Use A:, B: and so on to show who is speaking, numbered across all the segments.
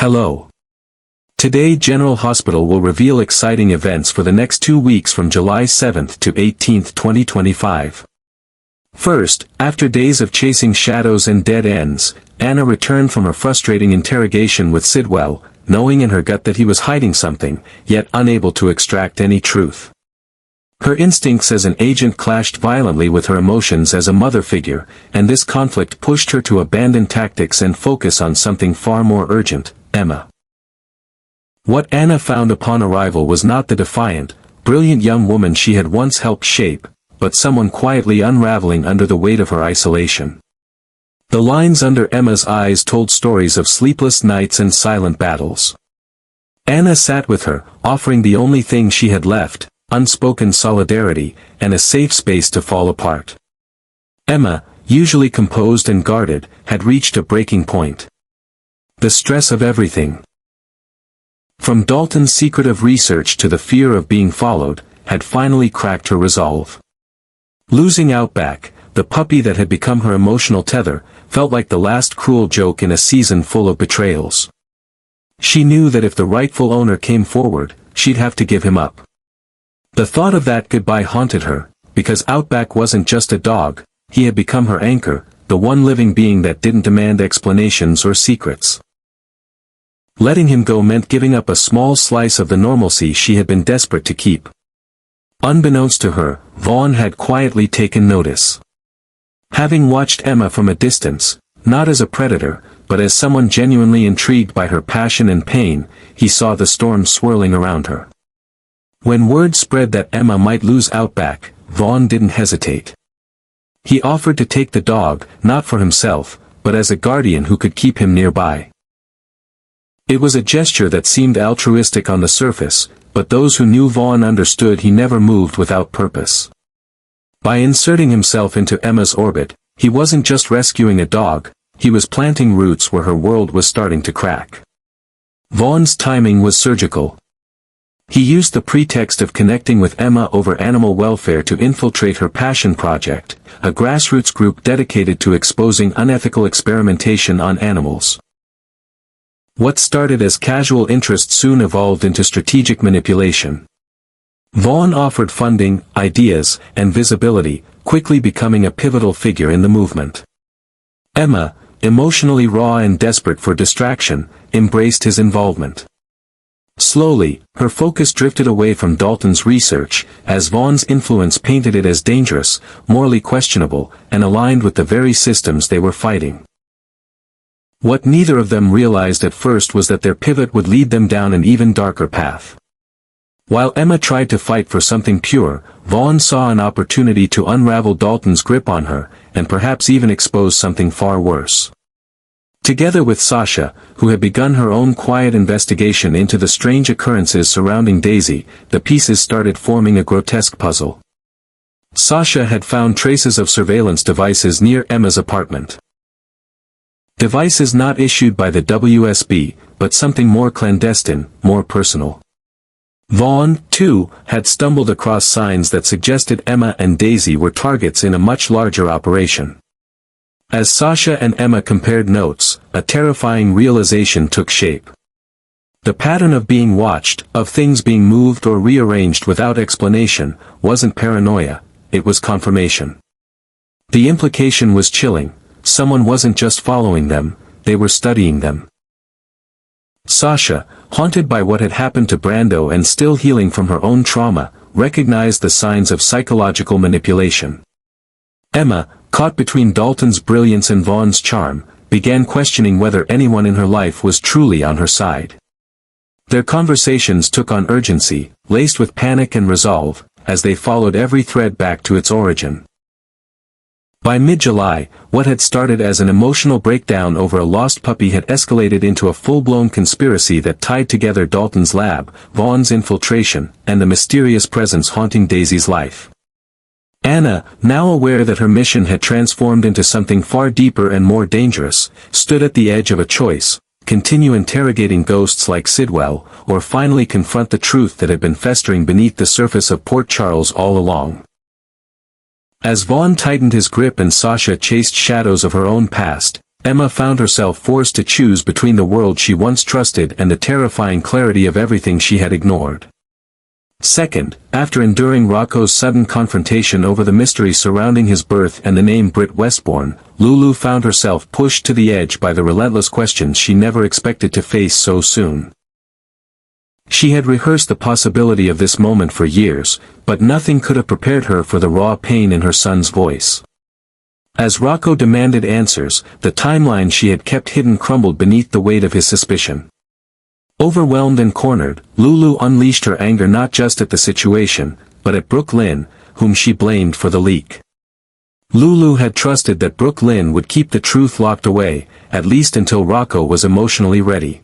A: Hello. Today General Hospital will reveal exciting events for the next 2 weeks from July 7th to 18th, 2025. First, after days of chasing shadows and dead ends, Anna returned from her frustrating interrogation with Sidwell, knowing in her gut that he was hiding something, yet unable to extract any truth. Her instincts as an agent clashed violently with her emotions as a mother figure, and this conflict pushed her to abandon tactics and focus on something far more urgent, Emma. What Anna found upon arrival was not the defiant, brilliant young woman she had once helped shape, but someone quietly unraveling under the weight of her isolation. The lines under Emma's eyes told stories of sleepless nights and silent battles. Anna sat with her, offering the only thing she had left, unspoken solidarity, and a safe space to fall apart. Emma, usually composed and guarded, had reached a breaking point. The stress of everything, from Dalton's secretive research to the fear of being followed, had finally cracked her resolve. Losing Outback, the puppy that had become her emotional tether, felt like the last cruel joke in a season full of betrayals. She knew that if the rightful owner came forward, she'd have to give him up. The thought of that goodbye haunted her, because Outback wasn't just a dog, he had become her anchor, the one living being that didn't demand explanations or secrets. Letting him go meant giving up a small slice of the normalcy she had been desperate to keep. Unbeknownst to her, Vaughn had quietly taken notice. Having watched Emma from a distance, not as a predator, but as someone genuinely intrigued by her passion and pain, he saw the storm swirling around her. When word spread that Emma might lose Outback, Vaughn didn't hesitate. He offered to take the dog, not for himself, but as a guardian who could keep him nearby. It was a gesture that seemed altruistic on the surface, but those who knew Vaughn understood he never moved without purpose. By inserting himself into Emma's orbit, he wasn't just rescuing a dog, he was planting roots where her world was starting to crack. Vaughn's timing was surgical. He used the pretext of connecting with Emma over animal welfare to infiltrate her passion project, a grassroots group dedicated to exposing unethical experimentation on animals. What started as casual interest soon evolved into strategic manipulation. Vaughn offered funding, ideas, and visibility, quickly becoming a pivotal figure in the movement. Emma, emotionally raw and desperate for distraction, embraced his involvement. Slowly, her focus drifted away from Dalton's research, as Vaughn's influence painted it as dangerous, morally questionable, and aligned with the very systems they were fighting. What neither of them realized at first was that their pivot would lead them down an even darker path. While Emma tried to fight for something pure, Vaughn saw an opportunity to unravel Dalton's grip on her, and perhaps even expose something far worse. Together with Sasha, who had begun her own quiet investigation into the strange occurrences surrounding Daisy, the pieces started forming a grotesque puzzle. Sasha had found traces of surveillance devices near Emma's apartment. Devices not issued by the WSB, but something more clandestine, more personal. Vaughn, too, had stumbled across signs that suggested Emma and Daisy were targets in a much larger operation. As Sasha and Emma compared notes, a terrifying realization took shape. The pattern of being watched, of things being moved or rearranged without explanation, wasn't paranoia, it was confirmation. The implication was chilling. Someone wasn't just following them, they were studying them. Sasha, haunted by what had happened to Brando and still healing from her own trauma, recognized the signs of psychological manipulation. Emma, caught between Dalton's brilliance and Vaughn's charm, began questioning whether anyone in her life was truly on her side. Their conversations took on urgency, laced with panic and resolve, as they followed every thread back to its origin. By mid-July, what had started as an emotional breakdown over a lost puppy had escalated into a full-blown conspiracy that tied together Dalton's lab, Vaughn's infiltration, and the mysterious presence haunting Daisy's life. Anna, now aware that her mission had transformed into something far deeper and more dangerous, stood at the edge of a choice: continue interrogating ghosts like Sidwell, or finally confront the truth that had been festering beneath the surface of Port Charles all along. As Vaughn tightened his grip and Sasha chased shadows of her own past, Emma found herself forced to choose between the world she once trusted and the terrifying clarity of everything she had ignored. Second, after enduring Rocco's sudden confrontation over the mystery surrounding his birth and the name Britt Westbourne, Lulu found herself pushed to the edge by the relentless questions she never expected to face so soon. She had rehearsed the possibility of this moment for years, but nothing could have prepared her for the raw pain in her son's voice. As Rocco demanded answers, the timeline she had kept hidden crumbled beneath the weight of his suspicion. Overwhelmed and cornered, Lulu unleashed her anger not just at the situation, but at Brooke Lynn, whom she blamed for the leak. Lulu had trusted that Brooke Lynn would keep the truth locked away, at least until Rocco was emotionally ready.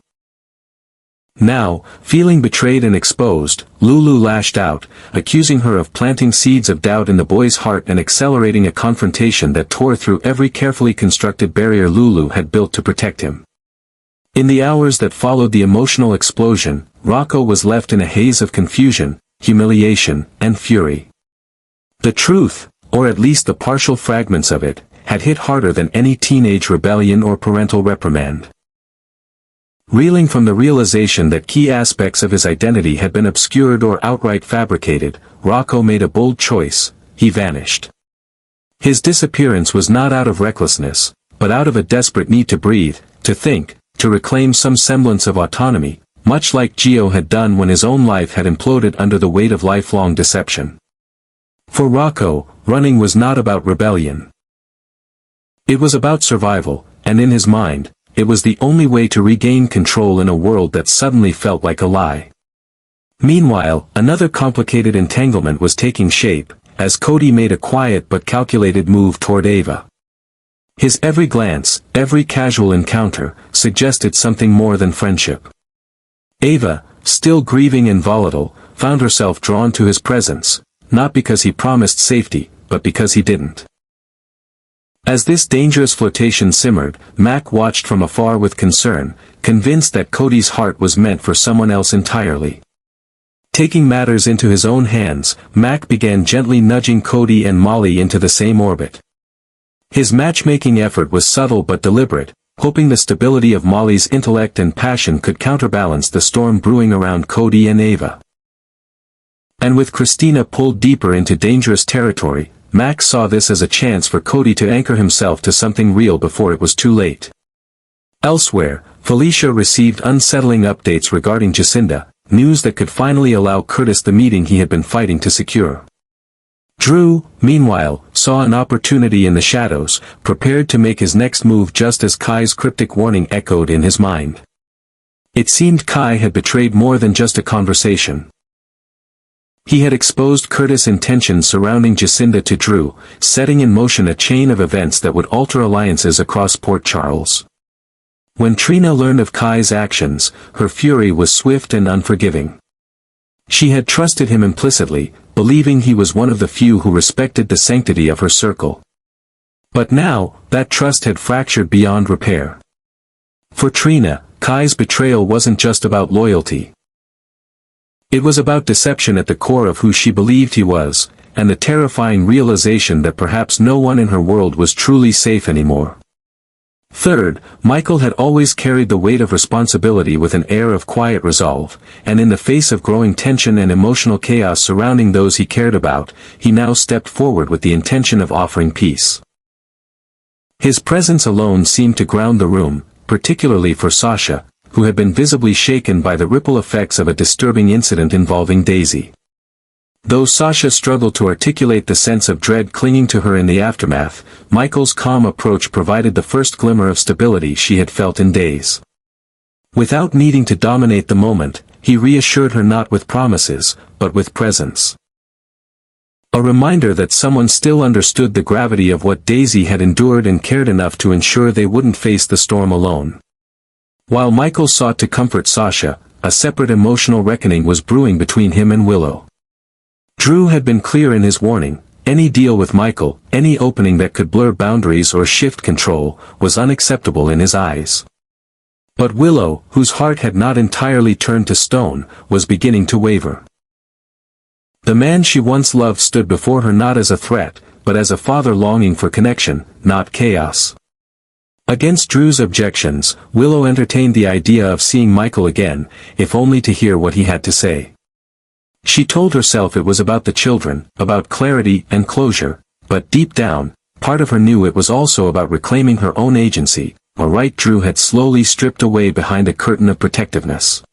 A: Now, feeling betrayed and exposed, Lulu lashed out, accusing her of planting seeds of doubt in the boy's heart and accelerating a confrontation that tore through every carefully constructed barrier Lulu had built to protect him. In the hours that followed the emotional explosion, Rocco was left in a haze of confusion, humiliation, and fury. The truth, or at least the partial fragments of it, had hit harder than any teenage rebellion or parental reprimand. Reeling from the realization that key aspects of his identity had been obscured or outright fabricated, Rocco made a bold choice: he vanished. His disappearance was not out of recklessness, but out of a desperate need to breathe, to think, to reclaim some semblance of autonomy, much like Gio had done when his own life had imploded under the weight of lifelong deception. For Rocco, running was not about rebellion. It was about survival, and in his mind, it was the only way to regain control in a world that suddenly felt like a lie. Meanwhile, another complicated entanglement was taking shape, as Cody made a quiet but calculated move toward Ava. His every glance, every casual encounter, suggested something more than friendship. Ava, still grieving and volatile, found herself drawn to his presence, not because he promised safety, but because he didn't. As this dangerous flirtation simmered, Mac watched from afar with concern, convinced that Cody's heart was meant for someone else entirely. Taking matters into his own hands, Mac began gently nudging Cody and Molly into the same orbit. His matchmaking effort was subtle but deliberate, hoping the stability of Molly's intellect and passion could counterbalance the storm brewing around Cody and Ava. And with Christina pulled deeper into dangerous territory, Mac saw this as a chance for Cody to anchor himself to something real before it was too late. Elsewhere, Felicia received unsettling updates regarding Jacinda, news that could finally allow Curtis the meeting he had been fighting to secure. Drew, meanwhile, saw an opportunity in the shadows, prepared to make his next move just as Kai's cryptic warning echoed in his mind. It seemed Kai had betrayed more than just a conversation. He had exposed Curtis' intentions surrounding Jacinda to Drew, setting in motion a chain of events that would alter alliances across Port Charles. When Trina learned of Kai's actions, her fury was swift and unforgiving. She had trusted him implicitly, believing he was one of the few who respected the sanctity of her circle. But now, that trust had fractured beyond repair. For Trina, Kai's betrayal wasn't just about loyalty. It was about deception at the core of who she believed he was, and the terrifying realization that perhaps no one in her world was truly safe anymore. Third, Michael had always carried the weight of responsibility with an air of quiet resolve, and in the face of growing tension and emotional chaos surrounding those he cared about, he now stepped forward with the intention of offering peace. His presence alone seemed to ground the room, particularly for Sasha, who had been visibly shaken by the ripple effects of a disturbing incident involving Daisy. Though Sasha struggled to articulate the sense of dread clinging to her in the aftermath, Michael's calm approach provided the first glimmer of stability she had felt in days. Without needing to dominate the moment, he reassured her not with promises, but with presence. A reminder that someone still understood the gravity of what Daisy had endured and cared enough to ensure they wouldn't face the storm alone. While Michael sought to comfort Sasha, a separate emotional reckoning was brewing between him and Willow. Drew had been clear in his warning: any deal with Michael, any opening that could blur boundaries or shift control, was unacceptable in his eyes. But Willow, whose heart had not entirely turned to stone, was beginning to waver. The man she once loved stood before her not as a threat, but as a father longing for connection, not chaos. Against Drew's objections, Willow entertained the idea of seeing Michael again, if only to hear what he had to say. She told herself it was about the children, about clarity and closure, but deep down, part of her knew it was also about reclaiming her own agency, a right Drew had slowly stripped away behind a curtain of protectiveness.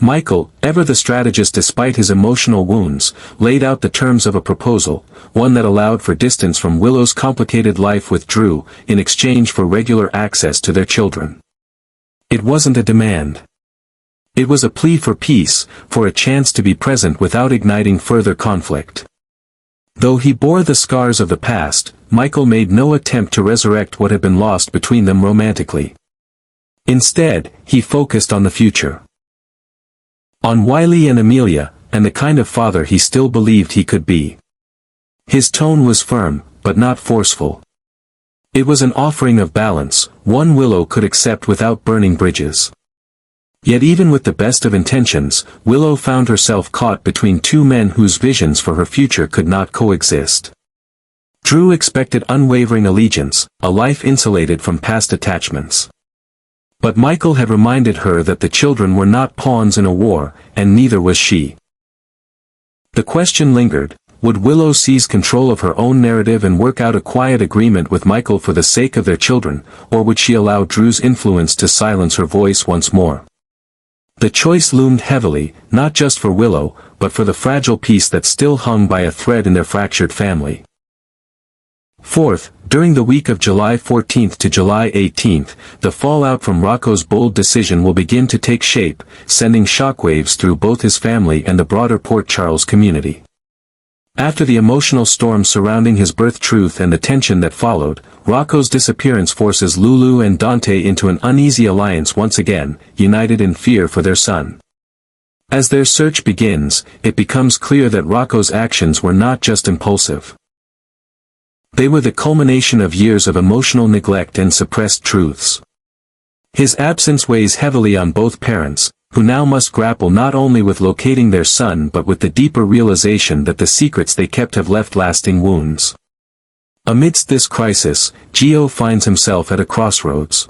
A: Michael, ever the strategist despite his emotional wounds, laid out the terms of a proposal, one that allowed for distance from Willow's complicated life with Drew, in exchange for regular access to their children. It wasn't a demand. It was a plea for peace, for a chance to be present without igniting further conflict. Though he bore the scars of the past, Michael made no attempt to resurrect what had been lost between them romantically. Instead, he focused on the future. On Wiley and Amelia, and the kind of father he still believed he could be. His tone was firm, but not forceful. It was an offering of balance, one Willow could accept without burning bridges. Yet even with the best of intentions, Willow found herself caught between two men whose visions for her future could not coexist. Drew expected unwavering allegiance, a life insulated from past attachments. But Michael had reminded her that the children were not pawns in a war, and neither was she. The question lingered, would Willow seize control of her own narrative and work out a quiet agreement with Michael for the sake of their children, or would she allow Drew's influence to silence her voice once more? The choice loomed heavily, not just for Willow, but for the fragile piece that still hung by a thread in their fractured family. Fourth, during the week of July 14th to July 18th, the fallout from Rocco's bold decision will begin to take shape, sending shockwaves through both his family and the broader Port Charles community. After the emotional storm surrounding his birth truth and the tension that followed, Rocco's disappearance forces Lulu and Dante into an uneasy alliance once again, united in fear for their son. As their search begins, it becomes clear that Rocco's actions were not just impulsive. They were the culmination of years of emotional neglect and suppressed truths. His absence weighs heavily on both parents, who now must grapple not only with locating their son but with the deeper realization that the secrets they kept have left lasting wounds. Amidst this crisis, Gio finds himself at a crossroads.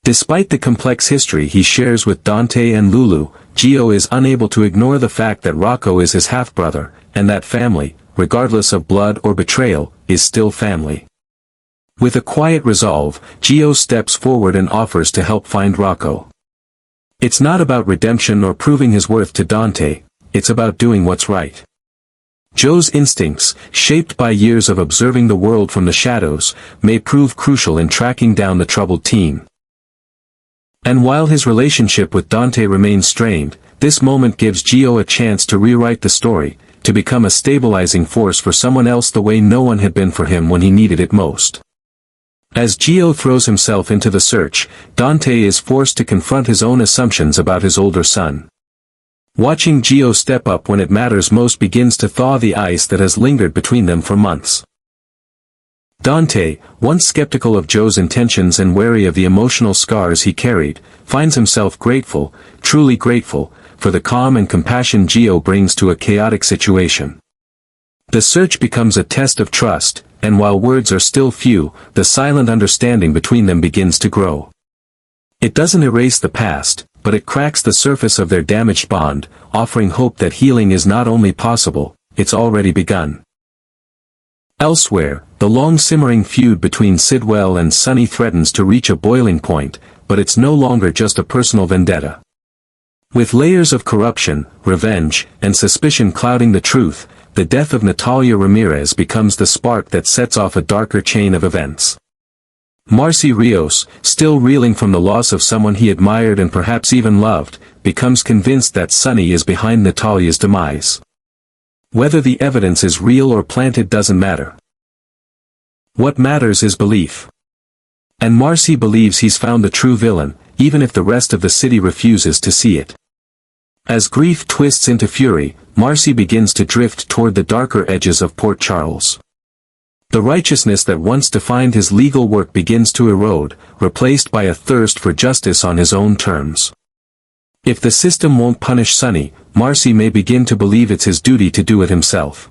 A: Despite the complex history he shares with Dante and Lulu, Gio is unable to ignore the fact that Rocco is his half-brother, and that family, regardless of blood or betrayal, is still family. With a quiet resolve, Gio steps forward and offers to help find Rocco. It's not about redemption or proving his worth to Dante, it's about doing what's right. Joe's instincts, shaped by years of observing the world from the shadows, may prove crucial in tracking down the troubled teen. And while his relationship with Dante remains strained, this moment gives Gio a chance to rewrite the story, to become a stabilizing force for someone else the way no one had been for him when he needed it most. As Gio throws himself into the search, Dante is forced to confront his own assumptions about his older son. Watching Gio step up when it matters most begins to thaw the ice that has lingered between them for months. Dante, once skeptical of Joe's intentions and wary of the emotional scars he carried, finds himself grateful, truly grateful, for the calm and compassion Gio brings to a chaotic situation. The search becomes a test of trust, and while words are still few, the silent understanding between them begins to grow. It doesn't erase the past, but it cracks the surface of their damaged bond, offering hope that healing is not only possible, it's already begun. Elsewhere, the long-simmering feud between Sidwell and Sunny threatens to reach a boiling point, but it's no longer just a personal vendetta. With layers of corruption, revenge, and suspicion clouding the truth, the death of Natalia Ramirez becomes the spark that sets off a darker chain of events. Marcy Rios, still reeling from the loss of someone he admired and perhaps even loved, becomes convinced that Sunny is behind Natalia's demise. Whether the evidence is real or planted doesn't matter. What matters is belief. And Marcy believes he's found the true villain, even if the rest of the city refuses to see it. As grief twists into fury, Marcy begins to drift toward the darker edges of Port Charles. The righteousness that once defined his legal work begins to erode, replaced by a thirst for justice on his own terms. If the system won't punish Sunny, Marcy may begin to believe it's his duty to do it himself.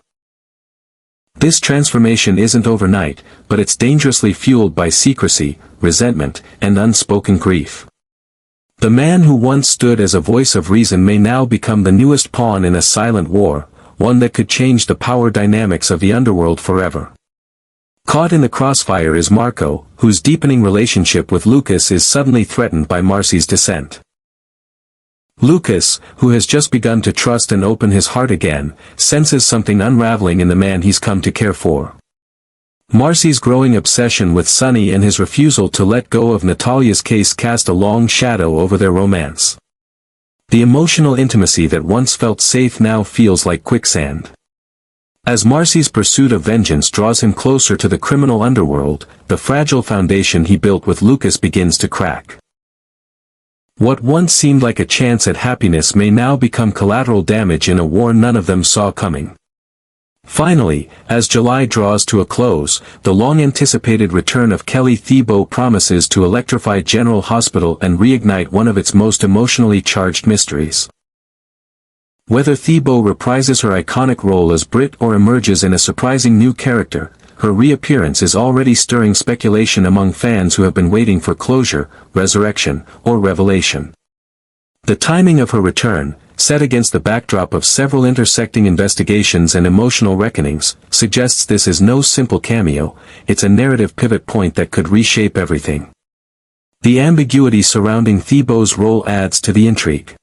A: This transformation isn't overnight, but it's dangerously fueled by secrecy, resentment, and unspoken grief. The man who once stood as a voice of reason may now become the newest pawn in a silent war, one that could change the power dynamics of the underworld forever. Caught in the crossfire is Marco, whose deepening relationship with Lucas is suddenly threatened by Marcy's descent. Lucas, who has just begun to trust and open his heart again, senses something unraveling in the man he's come to care for. Marcy's growing obsession with Sonny and his refusal to let go of Natalia's case cast a long shadow over their romance. The emotional intimacy that once felt safe now feels like quicksand. As Marcy's pursuit of vengeance draws him closer to the criminal underworld, the fragile foundation he built with Lucas begins to crack. What once seemed like a chance at happiness may now become collateral damage in a war none of them saw coming. Finally, as July draws to a close, the long-anticipated return of Kelly Thiebaud promises to electrify General Hospital and reignite one of its most emotionally charged mysteries. Whether Thiebaud reprises her iconic role as Britt or emerges in a surprising new character, her reappearance is already stirring speculation among fans who have been waiting for closure, resurrection, or revelation. The timing of her return, set against the backdrop of several intersecting investigations and emotional reckonings, suggests this is no simple cameo, it's a narrative pivot point that could reshape everything. The ambiguity surrounding Thiebaud's role adds to the intrigue.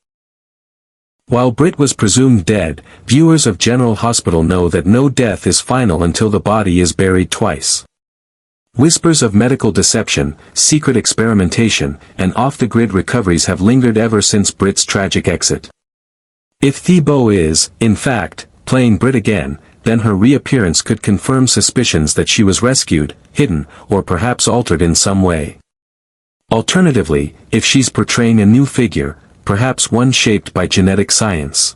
A: While Britt was presumed dead, viewers of General Hospital know that no death is final until the body is buried twice. Whispers of medical deception, secret experimentation, and off-the-grid recoveries have lingered ever since Britt's tragic exit. If Thiebaud is, in fact, playing Britt again, then her reappearance could confirm suspicions that she was rescued, hidden, or perhaps altered in some way. Alternatively, if she's portraying a new figure, perhaps one shaped by genetic science,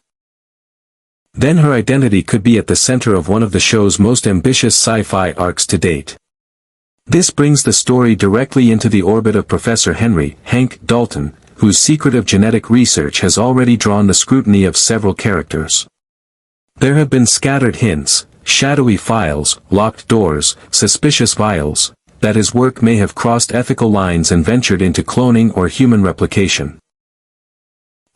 A: then her identity could be at the center of one of the show's most ambitious sci-fi arcs to date. This brings the story directly into the orbit of Professor Henry Hank Dalton, whose secretive genetic research has already drawn the scrutiny of several characters. There have been scattered hints, shadowy files, locked doors, suspicious vials, that his work may have crossed ethical lines and ventured into cloning or human replication.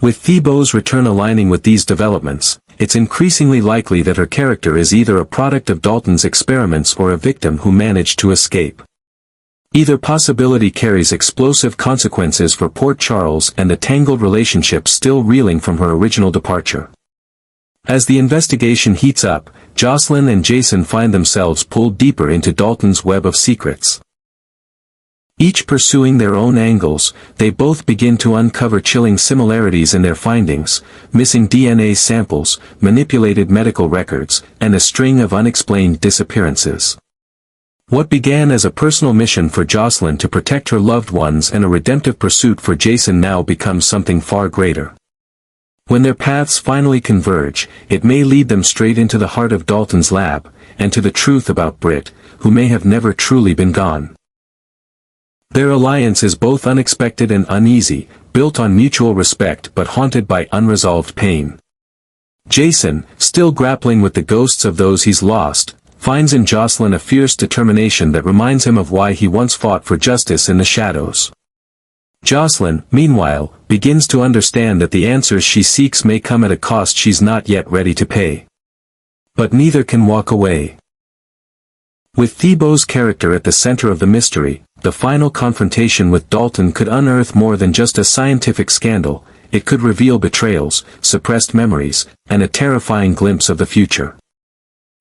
A: With Thiebaud's return aligning with these developments, it's increasingly likely that her character is either a product of Dalton's experiments or a victim who managed to escape. Either possibility carries explosive consequences for Port Charles and the tangled relationship still reeling from her original departure. As the investigation heats up, Jocelyn and Jason find themselves pulled deeper into Dalton's web of secrets. Each pursuing their own angles, they both begin to uncover chilling similarities in their findings, missing DNA samples, manipulated medical records, and a string of unexplained disappearances. What began as a personal mission for Jocelyn to protect her loved ones and a redemptive pursuit for Jason now becomes something far greater. When their paths finally converge, it may lead them straight into the heart of Dalton's lab, and to the truth about Britt, who may have never truly been gone. Their alliance is both unexpected and uneasy, built on mutual respect but haunted by unresolved pain. Jason, still grappling with the ghosts of those he's lost, finds in Jocelyn a fierce determination that reminds him of why he once fought for justice in the shadows. Jocelyn, meanwhile, begins to understand that the answers she seeks may come at a cost she's not yet ready to pay. But neither can walk away. With Thiebaud's character at the center of the mystery, the final confrontation with Dalton could unearth more than just a scientific scandal, it could reveal betrayals, suppressed memories, and a terrifying glimpse of the future.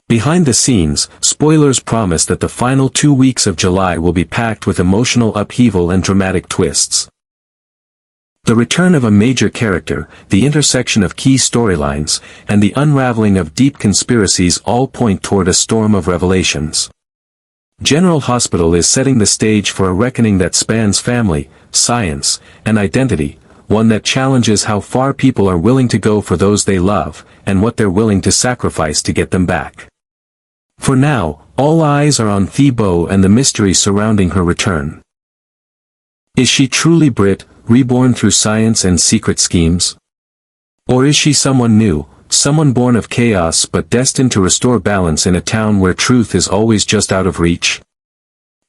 A: Behind the scenes, spoilers promise that the final 2 weeks of July will be packed with emotional upheaval and dramatic twists. The return of a major character, the intersection of key storylines, and the unraveling of deep conspiracies all point toward a storm of revelations. General Hospital is setting the stage for a reckoning that spans family, science, and identity, one that challenges how far people are willing to go for those they love, and what they're willing to sacrifice to get them back. For now, all eyes are on Thiebaud and the mystery surrounding her return. Is she truly Britt, reborn through science and secret schemes? Or is she someone new, someone born of chaos but destined to restore balance in a town where truth is always just out of reach?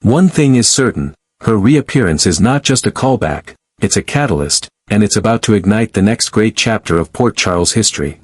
A: One thing is certain, her reappearance is not just a callback, it's a catalyst, and it's about to ignite the next great chapter of Port Charles history.